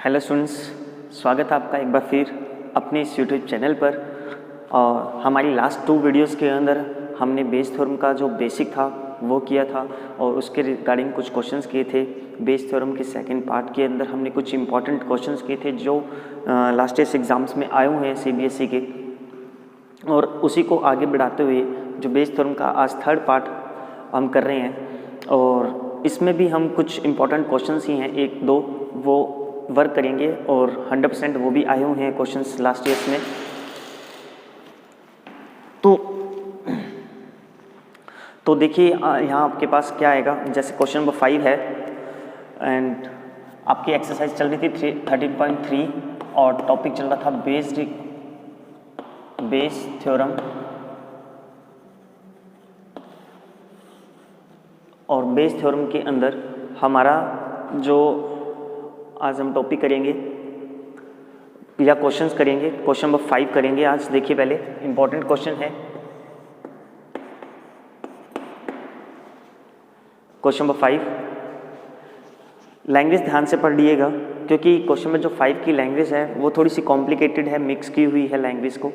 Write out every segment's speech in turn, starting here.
Hello students, स्वागत है आपका एक बार फिर अपने इस यूट्यूब चैनल पर। और हमारी लास्ट 2 वीडियोस के अंदर हमने बेस थ्योरम का जो बेसिक था वो किया था और उसके रिगार्डिंग कुछ क्वेश्चंस किए थे। बेस थ्योरम के सेकंड पार्ट के अंदर हमने कुछ इंपॉर्टेंट क्वेश्चंस किए थे जो लास्ट ईयर एग्जाम्स में आए हुए हैं CBSE के, और उसी को आगे बढ़ाते हुए जो बेस थ्योरम का आज थर्ड पार्ट हम कर रहे हैं। और इसमें भी हम कुछ इंपॉर्टेंट क्वेश्चंस ही हैं, 1-2 वो वर्क करेंगे और 100% वो भी आए हुए हैं क्वेश्चंस लास्ट ईयर्स में। तो देखिए यहाँ आपके पास क्या आएगा, जैसे क्वेश्चन नंबर 5 है एंड आपकी एक्सरसाइज चल रही थी 13.3 और टॉपिक चल रहा था बेस थ्योरम। और बेस थ्योरम के अंदर हमारा जो आज हम टॉपिक करेंगे या क्वेश्चंस करेंगे, क्वेश्चन नंबर 5 करेंगे आज। देखिए पहले इंपॉर्टेंट क्वेश्चन है, क्वेश्चन नंबर 5। लैंग्वेज ध्यान से पढ़ लीजिएगा क्योंकि क्वेश्चन में जो 5 की लैंग्वेज है वो थोड़ी सी कॉम्प्लिकेटेड है, मिक्स की हुई है लैंग्वेज को।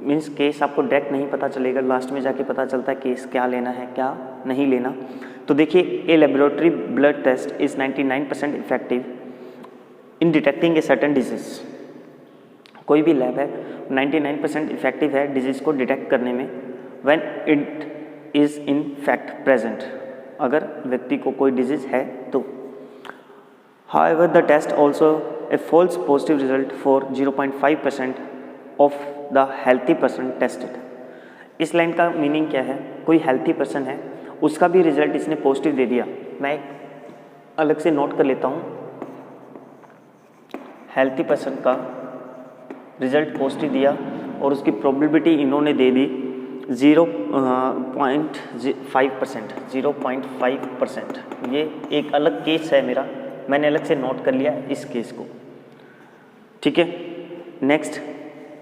मीन्स केस आपको डायरेक्ट नहीं पता चलेगा, लास्ट में जाके पता चलता है केस क्या लेना है क्या नहीं लेना। तो देखिए, a laboratory blood test is 99% effective in detecting a certain disease. कोई भी लैब है 99% इफेक्टिव है डिजीज को डिटेक्ट करने में, when it is in fact present, अगर व्यक्ति को कोई डिजीज है तो। However, the test also a false positive result for 0.5% of the healthy person tested। इस लाइन का मीनिंग क्या है, कोई हेल्थी पर्सन है उसका भी रिजल्ट इसने पॉजिटिव दे दिया। मैं अलग से नोट कर लेता हूँ, हेल्थी पर्सन का रिजल्ट पॉजिटिव दिया और उसकी प्रोबेबिलिटी इन्होंने दे दी 0.5%। 0.5% ये एक अलग केस है मेरा, मैंने अलग से नोट कर लिया इस केस को, ठीक है। नेक्स्ट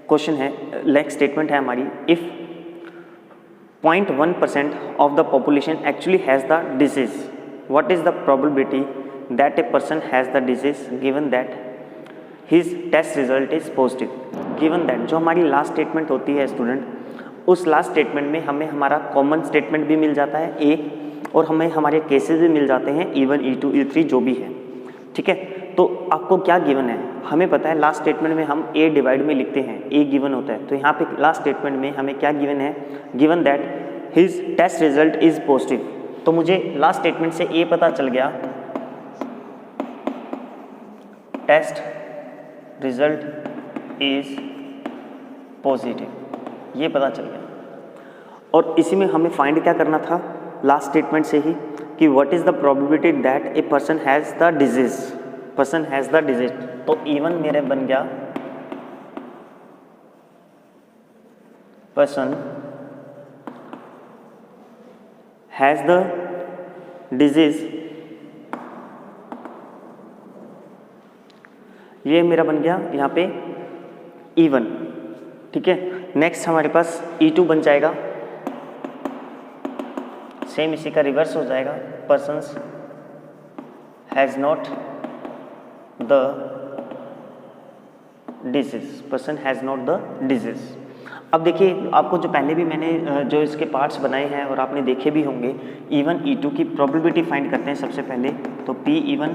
क्वेश्चन है, नेक्स्ट स्टेटमेंट है हमारी, if 0.1% of the population actually has the disease, what is the probability that a person has the disease given that his test result is positive. Given that जो हमारी last statement होती है student, उस last statement में हमें हमारा common statement भी मिल जाता है ए, और हमें हमारे केसेस भी मिल जाते हैं E1 E2 E3 जो भी है, ठीक है। तो आपको क्या गिवन है, हमें पता है लास्ट स्टेटमेंट में हम ए डिवाइड में लिखते हैं, ए गिवन होता है। तो यहाँ पे लास्ट स्टेटमेंट में हमें क्या गिवन है, given that his test result is positive. तो मुझे लास्ट स्टेटमेंट से ए पता चल गया, टेस्ट रिजल्ट इज पॉजिटिव, ये पता चल गया। और इसी में हमें फाइंड क्या करना था लास्ट स्टेटमेंट से ही, कि what is the probability that a person has the disease, person has the disease. तो E1 मेरे बन गया पर्सन हैज़ द डिजीज, ये मेरा बन गया यहाँ पे E1, ठीक है। नेक्स्ट हमारे पास E2 बन जाएगा, सेम इसी का रिवर्स हो जाएगा, persons has not the disease, person has not the disease. अब देखिए, आपको जो पहले भी मैंने जो इसके पार्ट्स बनाए हैं और आपने देखे भी होंगे, E1 E2 की प्रोबेबिलिटी फाइंड करते हैं सबसे पहले। तो P1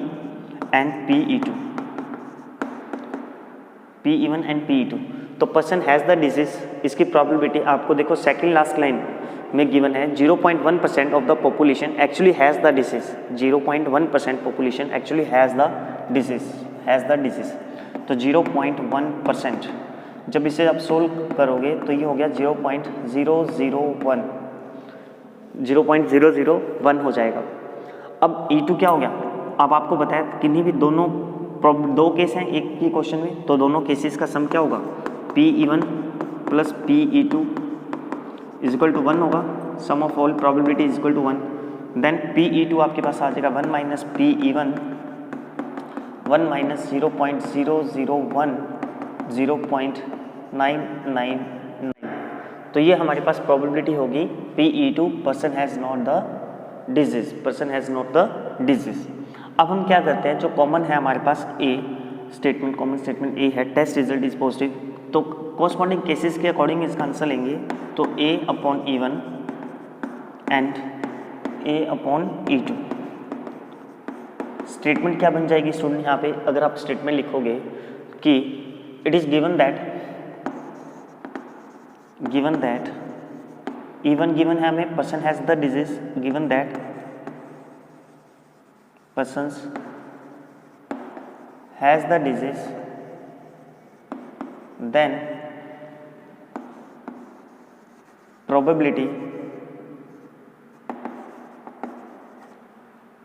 and P1 and P2, तो पर्सन हैज़ द डिजीज, इसकी प्रोबेबिलिटी आपको देखो सेकंड लास्ट लाइन में गिवन है 0.1% of the population actually has the disease. 0.1% population actually has the disease, तो 0.1%। जब इसे आप सोल्व करोगे तो ये हो गया 0.001 हो जाएगा। अब E2 क्या हो गया, अब आपको बताया किन्हीं भी दो केस हैं एक ही क्वेश्चन में, तो दोनों केसेस का सम क्या होगा, P1 plus P2 is equal to 1 होगा, sum of all probability is equal to 1। Then P2 आपके पास आ जाएगा 1 माइनस P1, 1 माइनस 0.001, 0.999। तो ये हमारे पास प्रोबेबिलिटी होगी P2 person has not the disease, person has not the disease. अब हम क्या करते हैं, जो कॉमन है हमारे पास ए, स्टेटमेंट, कॉमन स्टेटमेंट ए है, टेस्ट रिजल्ट इज पॉजिटिव, तो कोरस्पॉन्डिंग केसेस के अकॉर्डिंग इसका आंसर लेंगे, तो A/E1 एंड A/E2। स्टेटमेंट क्या बन जाएगी स्टूडेंट यहाँ पे, अगर आप स्टेटमेंट लिखोगे कि it is given that E1 given है हमें, person has the disease, given that persons has the disease, then probability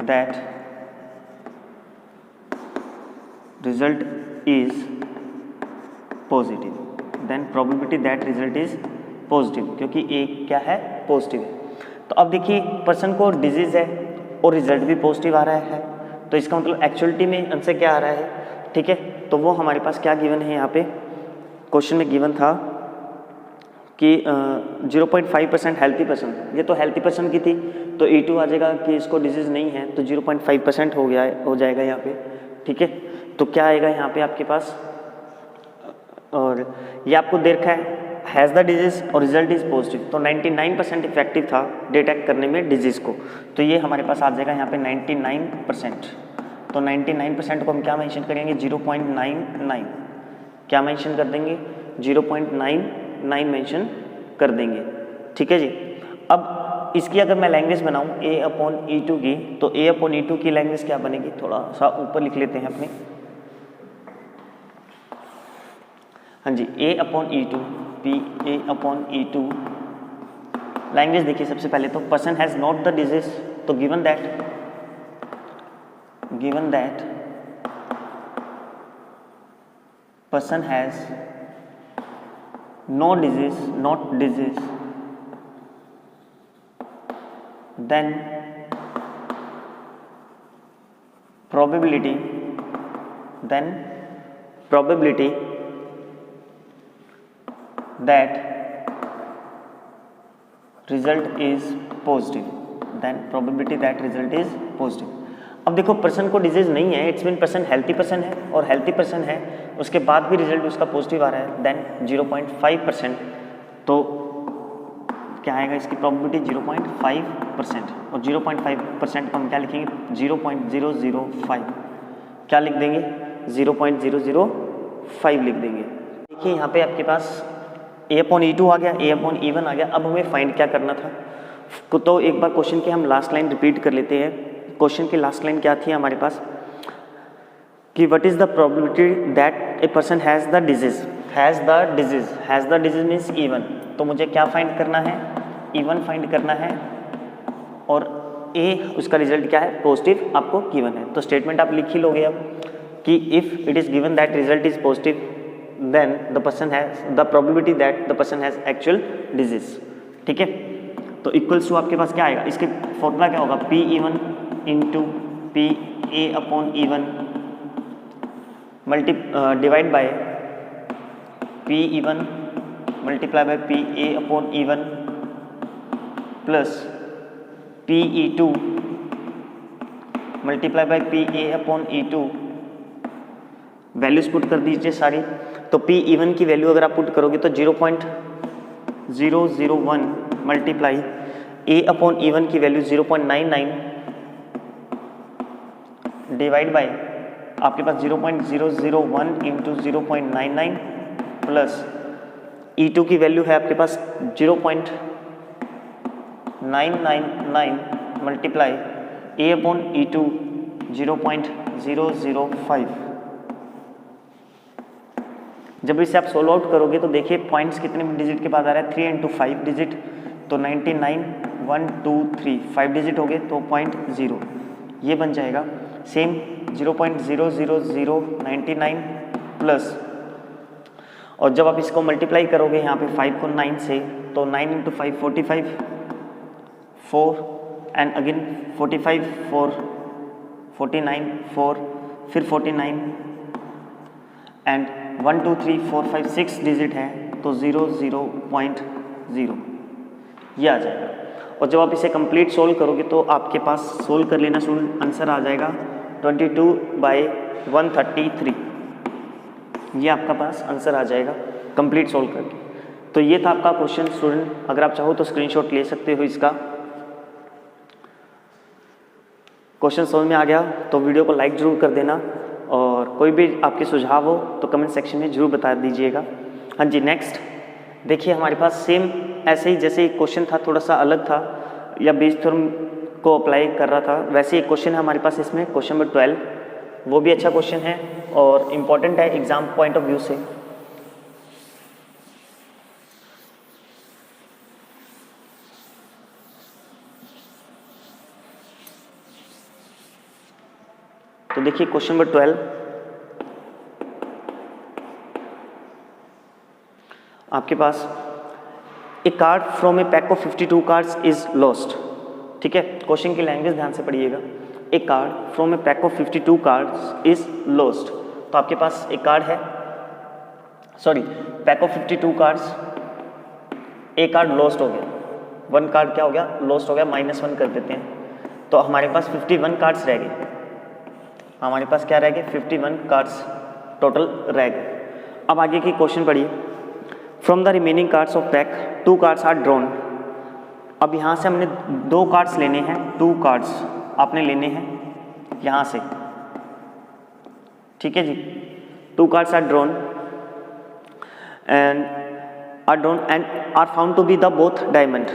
that result is positive, then probability that result is positive, क्योंकि A क्या है, पॉजिटिव है। तो अब देखिए पर्सन को डिजीज है और रिजल्ट भी पॉजिटिव आ रहा है, तो इसका मतलब एक्चुअलिटी में आंसर क्या आ रहा है, ठीक है। तो वो हमारे पास क्या गिवन है यहाँ पे, क्वेश्चन में गिवन था कि 0.5% हेल्थी पर्सन, ये तो हेल्थी पर्सन की थी, तो E2 आ जाएगा कि इसको डिजीज़ नहीं है, तो 0.5% हो जाएगा यहाँ पे, ठीक है। तो क्या आएगा यहाँ पे आपके पास, और ये आपको दे रखा है हैज़ द डिजीज़ और रिजल्ट इज़ पॉजिटिव, तो 99% इफेक्टिव था डिटेक्ट करने में डिजीज़ को, तो ये हमारे पास आ जाएगा यहाँ पे 99%। तो 99% को हम क्या मेंशन करेंगे, 0.99, क्या मेंशन कर देंगे, 0.99 मेंशन कर देंगे, ठीक है जी। अब इसकी अगर मैं लैंग्वेज बनाऊँ A/E2 की, तो A/E2 की लैंग्वेज क्या बनेगी, थोड़ा सा ऊपर लिख लेते हैं अपने, हाँ जी, A/E2 A/E2 लैंग्वेज देखिए सबसे पहले तो person has not the disease, तो given that person has no disease, not disease, then probability that result is positive, then probability that result is positive। अब देखो पर्सन को डिजीज नहीं है, it's mean person healthy person है, और healthy person है उसके बाद भी रिजल्ट उसका पॉजिटिव आ रहा है, देन 0.5%, तो क्या आएगा इसकी प्रोबेबिलिटी 0.5%, और 0.5% को हम क्या लिखेंगे, 0.005, क्या लिख देंगे, 0.005 लिख देंगे। देखिए यहाँ पे आपके पास A/E2 आ गया, A/E1 आ गया। अब हमें फाइंड क्या करना था, तो एक बार क्वेश्चन की हम लास्ट लाइन रिपीट कर लेते हैं। क्वेश्चन की लास्ट लाइन क्या थी हमारे पास, कि what is the probability that a person has the disease, has the disease means E1, तो मुझे क्या फाइंड करना है, E1 फाइंड करना है, और A उसका रिजल्ट क्या है, पॉजिटिव आपको गिवन है। तो स्टेटमेंट आप लिख ही लोगे अब कि if it is given that result is positive, then the person has the probability that the person has actual disease, ठीक है। तो इक्वल्स टू आपके पास क्या आएगा, इसके फॉर्मूला क्या होगा, P/E1 into PA/E1 divide by P/E1 multiply by PA/E1 plus P/E2 multiply by PA/E2, values put कर दीजिए सारी। तो P/E1 की वैल्यू अगर आप पुट करोगे तो 0.001 मल्टीप्लाई A/E1 की वैल्यू 0.99 डिवाइड बाय आपके पास 0.001 इंटू 0.99 प्लस E2 की वैल्यू है आपके पास 0.999 मल्टीप्लाई A/E2 0.005। जब इसे आप सोल्व आउट करोगे तो देखिए पॉइंट्स कितने डिजिट के बाद आ रहा है, 3 इंटू 5 डिजिट, तो 99 1 2 3 5 डिजिट हो गए, तो 0.0 ये बन जाएगा। सेम 0.00099 प्लस, और जब आप इसको मल्टीप्लाई करोगे यहाँ पे 5 को 9 से, तो 9 इंटू 5 45, 4 एंड अगेन 45 4 49 4 फिर 49 एंड 1 2 3 4 5 6 डिजिट है, तो 0.0 ये आ जाएगा। और जब आप इसे कंप्लीट सोल्व करोगे तो आपके पास सोल्व कर लेना स्टूडेंट, आंसर आ जाएगा 22/133। ये आपका पास आंसर आ जाएगा कंप्लीट सोल्व करके। तो ये था आपका क्वेश्चन स्टूडेंट, अगर आप चाहो तो स्क्रीनशॉट ले सकते हो इसका। क्वेश्चन समझ में आ गया तो वीडियो को लाइक ज़रूर कर देना, और कोई भी आपके सुझाव हो तो कमेंट सेक्शन में ज़रूर बता दीजिएगा। हाँ जी, नेक्स्ट देखिए हमारे पास सेम ऐसे ही जैसे एक क्वेश्चन था, थोड़ा सा अलग था या बेस थ्योरम को अप्लाई कर रहा था, वैसे एक क्वेश्चन है हमारे पास इसमें, क्वेश्चन नंबर 12। वो भी अच्छा क्वेश्चन है और इम्पॉर्टेंट है एग्जाम पॉइंट ऑफ व्यू से। तो देखिए क्वेश्चन नंबर 12, आपके पास a card from a pack of 52 cards is lost. ठीक है, क्वेश्चन की लैंग्वेज ध्यान से पढ़िएगा। A card from a pack of 52 cards is lost. तो आपके पास एक कार्ड है, सॉरी पैक ऑफ 52 कार्ड्स, एक कार्ड लॉस्ट हो गया, वन कार्ड क्या हो गया, लॉस्ट हो गया, -1 कर देते हैं। तो हमारे पास 51 कार्ड्स रह गए, हमारे पास क्या रह गए, 51 कार्ड्स टोटल रह गए। अब आगे की क्वेश्चन पढ़िए। From the remaining cards of pack 2 cards are drawn. अब यहाँ से हमने 2 कार्ड्स लेने हैं, 2 कार्ड्स आपने लेने हैं यहाँ से, ठीक है जी। 2 cards are drawn and are found to be the both diamond.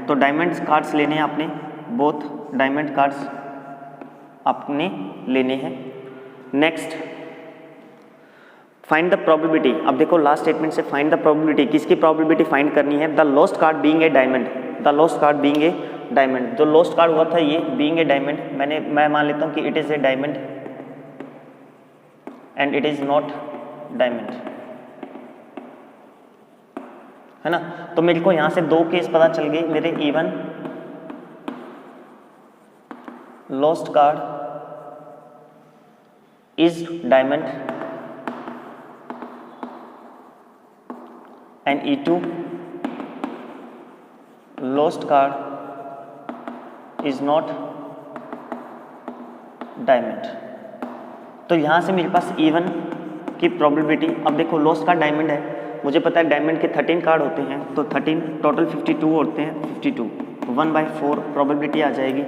तो डायमंड कार्ड्स लेने हैं आपने, बोथ डायमंड कार्ड्स आपने लेने हैं। Next find the probability. अब देखो लास्ट स्टेटमेंट से फाइंड द प्रोबेबिलिटी, किसकी प्रोबेबिलिटी फाइंड करनी है, the lost card being a diamond, the lost card being a diamond. जो लॉस्ट कार्ड हुआ था ये बीइंग ए डायमंड, मैं मान लेता हूँ कि it is a diamond and it is not diamond, है ना। तो मेरे को यहाँ से 2 केस पता चल गए मेरे, even lost card is diamond and E2 lost card is not diamond। तो यहाँ से मेरे पास E1 की प्रोबेबिलिटी, अब देखो लॉस्ट कार्ड डायमंड है, मुझे पता है डायमंड के 13 कार्ड होते हैं, तो 13 टोटल 52 होते हैं, 52 1/4 प्रोबेबिलिटी आ जाएगी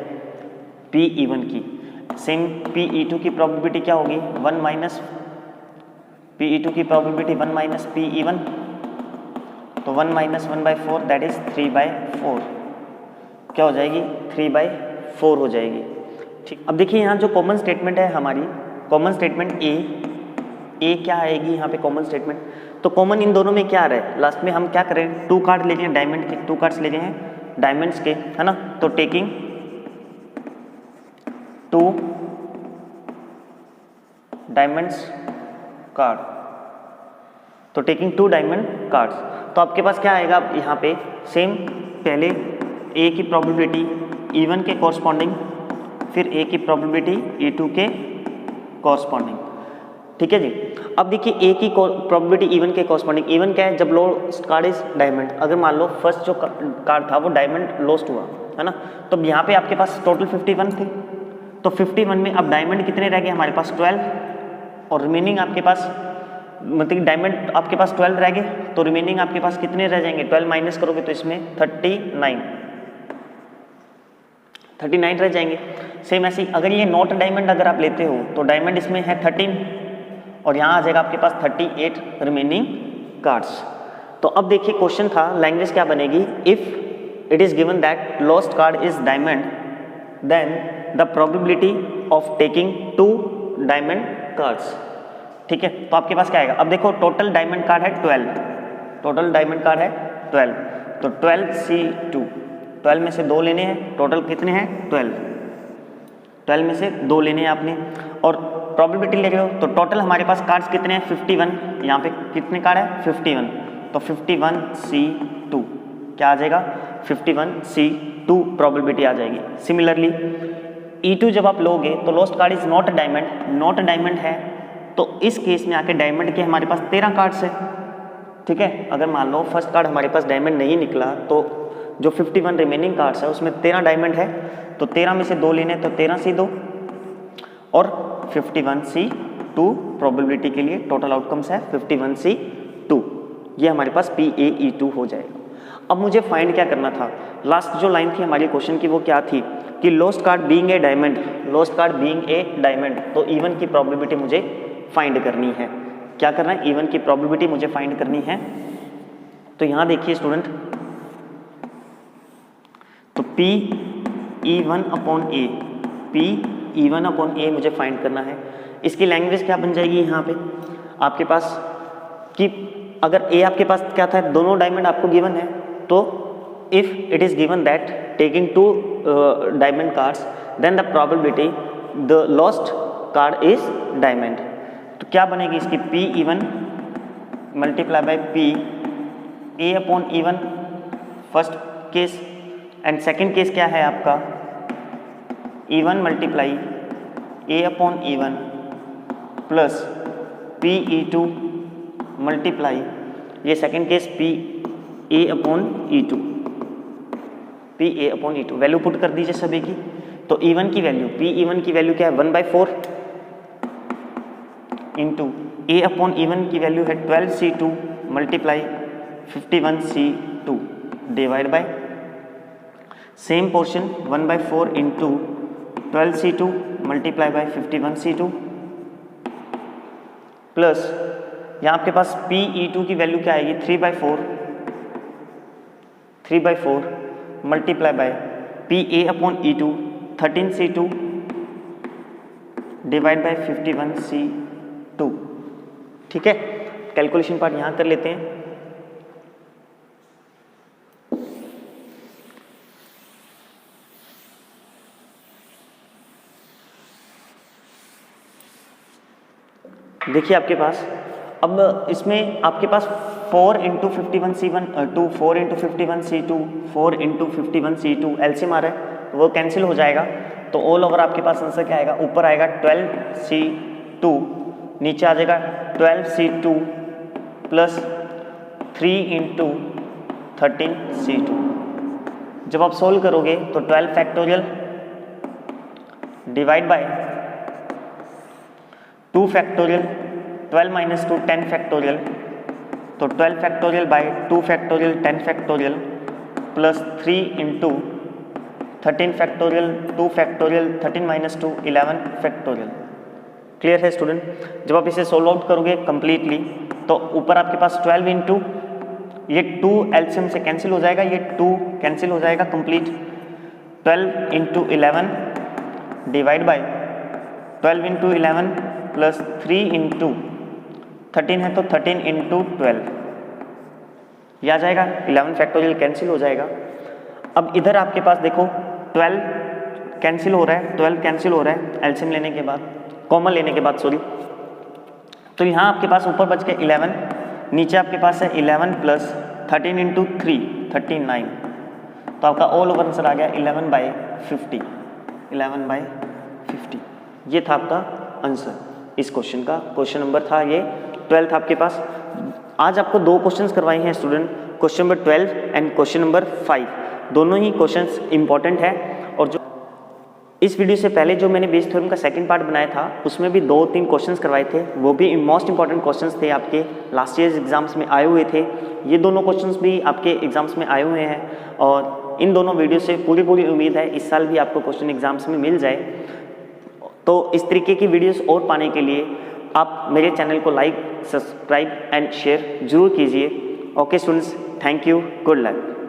P1 की। सेम P2 की प्रोबेबिलिटी क्या होगी, 1 माइनस P2 की प्रोबेबिलिटी 1 माइनस P1, तो 1 माइनस 1/4 दैट इज 3/4, क्या हो जाएगी, 3/4 हो जाएगी। ठीक, अब देखिए यहाँ जो कॉमन स्टेटमेंट है हमारी, कॉमन स्टेटमेंट ए क्या आएगी यहाँ पे कॉमन स्टेटमेंट। तो कॉमन इन दोनों में क्या आ रहा है, लास्ट में हम क्या करें, 2 कार्ड ले रहे हैं डायमंड के, 2 कार्ड्स ले रहे हैं डायमंड्स के, है ना। तो टेकिंग 2 डायमंड्स कार्ड, तो टेकिंग 2 डायमंड कार्ड्स, तो आपके पास क्या आएगा यहाँ पे, सेम पहले ए की प्रोबेबिलिटी E1 के कॉरस्पॉन्डिंग, फिर ए की प्रोबेबिलिटी E2 के कॉरस्पॉन्डिंग, ठीक है जी। अब देखिए ए की प्रोबेबिलिटी E1 के कॉरस्पॉन्डिंग, E1 क्या है, जब लॉस्ट कार्ड इज डायमंड, अगर मान लो फर्स्ट जो कार्ड था वो डायमंड लॉस्ट हुआ, है ना, तो यहाँ पे आपके पास टोटल 51 थे, तो 51 में अब डायमंड कितने रह गए हमारे पास, 12, और रिमेनिंग आपके पास, मतलब डायमंड आपके पास 12 रह गए, तो रिमेनिंग आपके पास कितने रह जाएंगे, 12 माइनस करोगे तो इसमें 39 रह जाएंगे। सेम ऐसे ही अगर ये नॉट डायमंड अगर आप लेते हो तो डायमंड इसमें है 13 और यहाँ आ जाएगा आपके पास 38 रिमेनिंग कार्ड्स। तो अब देखिए क्वेश्चन था, लैंग्वेज क्या बनेगी, if it is given that lost card is diamond then the probability of taking 2 diamond cards, ठीक है। तो आपके पास क्या आएगा, अब देखो टोटल डायमंड कार्ड है 12, टोटल डायमंड कार्ड है 12, तो 12C2, 12 में से 2 लेने हैं, टोटल कितने हैं 12 में से 2 लेने हैं आपने, और प्रोबेबिलिटी ले रहे हो तो टोटल हमारे पास कार्ड्स कितने हैं 51, यहाँ पे कितने कार्ड है 51, तो 51C2 क्या आ जाएगा 51C2 प्रोबेबिलिटी आ जाएगी। सिमिलरली E2 जब आप लोगे तो lost card is not diamond है, तो इस केस में आके डायमंड के हमारे पास 13 कार्ड्स है, ठीक है। अगर मान लो फर्स्ट कार्ड हमारे पास डायमंड नहीं निकला तो जो 51 रिमेनिंग कार्ड्स है उसमें 13 डायमंड है, तो 13 में से 2 लेने तो 13C2 और 51C 2 प्रोबेबिलिटी के लिए टोटल आउटकम्स है 51C2, ये हमारे पास PAE2 हो जाएगा। अब मुझे फाइंड क्या करना था, लास्ट जो लाइन थी हमारे क्वेश्चन की वो क्या थी कि lost card being a diamond, lost card being a diamond, तो इवन की प्रोबेबिलिटी मुझे फाइंड करनी है। क्या करना है, इवन की प्रोबेबिलिटी मुझे फाइंड करनी है। तो यहाँ देखिए स्टूडेंट, तो P(E1/A), P(E1/A) मुझे फाइंड करना है। इसकी लैंग्वेज क्या बन जाएगी यहाँ पे आपके पास कि अगर A आपके पास क्या था, दोनों डायमंड आपको गिवन है, तो if it is given that taking 2 diamond cards then the probability the lost card is diamond, तो क्या बनेगी इसकी P(E1) multiply by P(A/E1) first case, and second case क्या है आपका E1 multiply A/E1 plus PE2 multiply, ये second case PA/E2, PA/E2 value put कर दीजिए सभी की। तो E1 की वैल्यू, PE1 की वैल्यू क्या है 1/4 इंटू A/E1 की वैल्यू है 12C2 multiply 51C2 divide by same portion 1/4 into 12C2 multiply by 51C2 plus यहाँ आपके पास PE2 की वैल्यू क्या आएगी 3/4 multiply by PA/E2 13C2 divide by 51C2। ठीक है, कैलकुलेशन पार्ट यहाँ कर लेते हैं। देखिए आपके पास अब इसमें आपके पास 4 into 51C1 4 into 51C2 4 into 51C2 एलसीएम आ रहा है, तो वो कैंसिल हो जाएगा। तो ऑल ओवर आपके पास आंसर क्या आएगा, ऊपर आएगा 12C2, नीचे आ जाएगा 12C2 प्लस 3 इंटू 13C2। जब आप सोल्व करोगे तो 12 factorial divide by 2 factorial 12 minus 2 10 factorial, तो 12 factorial by 2 factorial 10 factorial plus 3 into 13 factorial 2 factorial 13 minus 2 11 factorial. Clear है स्टूडेंट? जब आप इसे सोल्व आउट करोगे कंप्लीटली तो ऊपर आपके पास 12 इंटू ये 2 एलसीएम से कैंसिल हो जाएगा, ये 2 कैंसिल हो जाएगा complete, 12 into 11 divide by 12 into 11 plus 3 into 13 है तो 13 इंटू 12, यह आ जाएगा 11 फैक्टोरियल कैंसिल हो जाएगा। अब इधर आपके पास देखो 12 कैंसिल हो रहा है, 12 कैंसिल हो रहा है एलसीएम लेने के बाद, कॉमन लेने के बाद सॉरी। तो यहाँ आपके पास ऊपर बच के 11, नीचे आपके पास है 11 प्लस 13 इंटू 3 39, तो आपका ऑल ओवर आंसर आ गया 11/50, 11/50। ये था आपका आंसर इस क्वेश्चन का। क्वेश्चन नंबर था ये 12 आपके पास। आज आपको 2 क्वेश्चंस करवाए हैं student, question number 12 and question number 5। दोनों ही क्वेश्चंस इंपॉर्टेंट है, और जो इस वीडियो से पहले जो मैंने बेस थ्योरम का सेकंड पार्ट बनाया था उसमें भी 2-3 क्वेश्चंस करवाए थे, वो भी मोस्ट इंपॉर्टेंट क्वेश्चंस थे, आपके लास्ट ईयर एग्जाम्स में आए हुए थे। ये दोनों क्वेश्चंस भी आपके एग्जाम्स में आए हुए हैं, और इन दोनों वीडियो से पूरी उम्मीद है इस साल भी आपको क्वेश्चन एग्जाम्स में मिल जाए। तो इस तरीके की वीडियोस और पाने के लिए आप मेरे चैनल को लाइक, सब्सक्राइब एंड शेयर जरूर कीजिए। Okay students, thank you, good luck.